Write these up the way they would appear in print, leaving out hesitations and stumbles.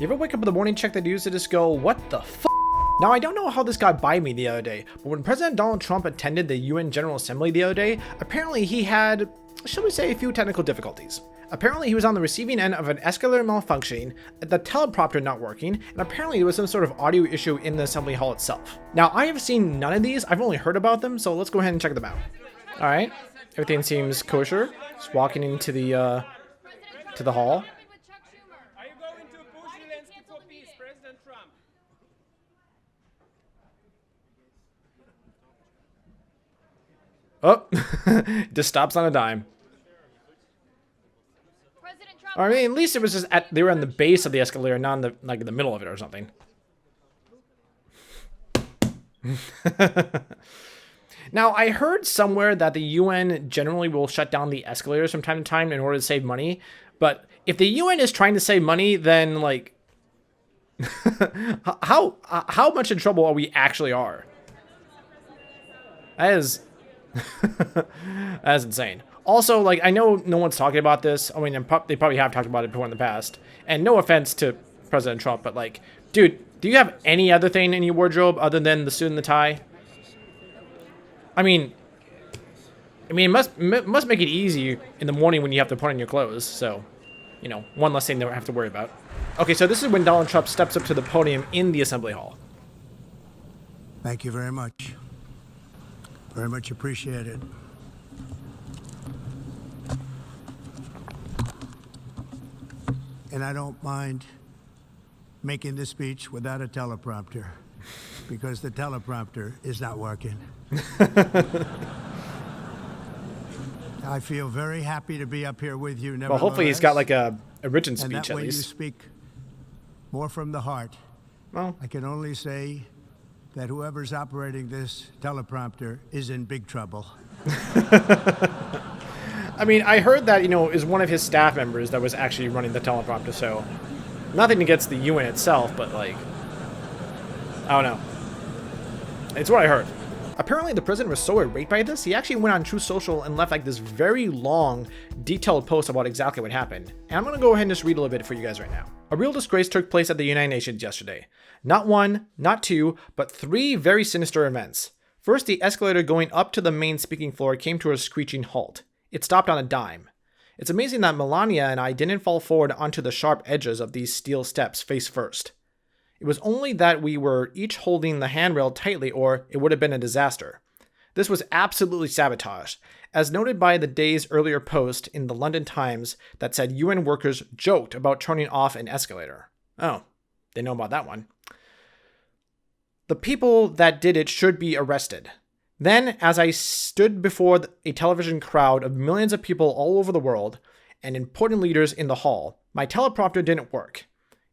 You ever wake up in the morning, check the news, and just go, what the f? Now, I don't know how this got by me the other day, but when President Donald Trump attended the UN General Assembly the other day, apparently he had, shall we say, a few technical difficulties. Apparently he was on the receiving end of an escalator malfunctioning, the teleprompter not working, and apparently there was some sort of audio issue in the assembly hall itself. Now, I have seen none of these, I've only heard about them, so let's go ahead and check them out. Alright, everything seems kosher. Just walking into the hall. Are you going to push Zelensky for peace, President Trump? Oh, just stops on a dime. Or, I mean, at least it was just they were on the base of the escalator, not in the in the middle of it or something. Now, I heard somewhere that the UN generally will shut down the escalators from time to time in order to save money. But if the UN is trying to save money, then like, how much in trouble are we actually are? That is that's insane. Also, like, I know no one's talking about this. I mean, they probably have talked about it before in the past. And no offense to President Trump, but like, dude, do you have any other thing in your wardrobe other than the suit and the tie? I mean, it must make it easy in the morning when you have to put on your clothes. So, you know, one less thing to have to worry about. Okay, so this is when Donald Trump steps up to the podium in the Assembly Hall. Thank you very much. Very much appreciated. And I don't mind making this speech without a teleprompter, because the teleprompter is not working. I feel very happy to be up here with you. Well, hopefully he's got like a written speech and that at way least. You speak more from the heart. Well, I can only say that whoever's operating this teleprompter is in big trouble. I mean, I heard that, you know, is one of his staff members that was actually running the teleprompter, so nothing against the UN itself, but like, I don't know. It's what I heard. Apparently the president was so irate by this, he actually went on Truth Social and left like this very long, detailed post about exactly what happened. And I'm going to go ahead and just read a little bit for you guys right now. A real disgrace took place at the United Nations yesterday. Not one, not two, but three very sinister events. First, the escalator going up to the main speaking floor came to a screeching halt. It stopped on a dime. It's amazing that Melania and I didn't fall forward onto the sharp edges of these steel steps face first. It was only that we were each holding the handrail tightly, or it would have been a disaster. This was absolutely sabotage, as noted by the day's earlier post in the London Times that said UN workers joked about turning off an escalator. Oh, they know about that one. The people that did it should be arrested. Then, as I stood before a television crowd of millions of people all over the world and important leaders in the hall, my teleprompter didn't work.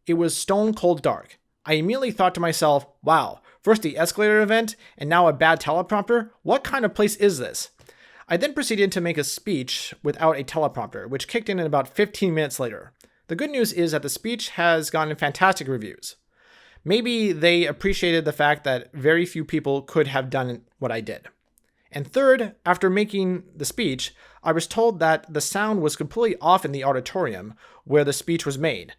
It was stone cold dark. I immediately thought to myself, wow, first the escalator event and now a bad teleprompter? What kind of place is this? I then proceeded to make a speech without a teleprompter, which kicked in about 15 minutes later. The good news is that the speech has gotten fantastic reviews. Maybe they appreciated the fact that very few people could have done what I did. And third, after making the speech, I was told that the sound was completely off in the auditorium where the speech was made.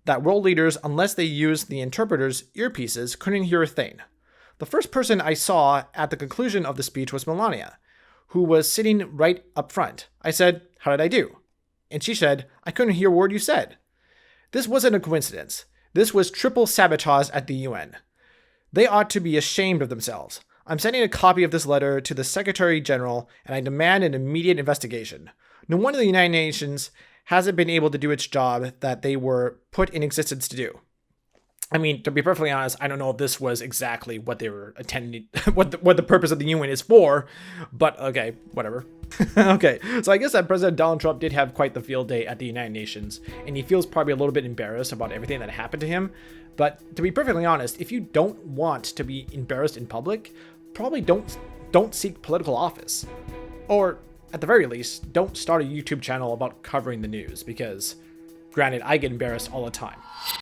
That world leaders, unless they used the interpreter's earpieces, couldn't hear a thing. The first person I saw at the conclusion of the speech was Melania, who was sitting right up front. I said, "How did I do?" And she said, "I couldn't hear a word you said." This wasn't a coincidence. This was triple sabotage at the UN. They ought to be ashamed of themselves. I'm sending a copy of this letter to the Secretary General, and I demand an immediate investigation. No wonder the United Nations hasn't been able to do its job that they were put in existence to do. I mean, to be perfectly honest, I don't know if this was exactly what they were attending, what the purpose of the UN is for, but okay, whatever. Okay, so I guess that President Donald Trump did have quite the field day at the United Nations, and he feels probably a little bit embarrassed about everything that happened to him. But to be perfectly honest, if you don't want to be embarrassed in public, probably don't seek political office. Or at the very least, don't start a YouTube channel about covering the news, because granted, I get embarrassed all the time.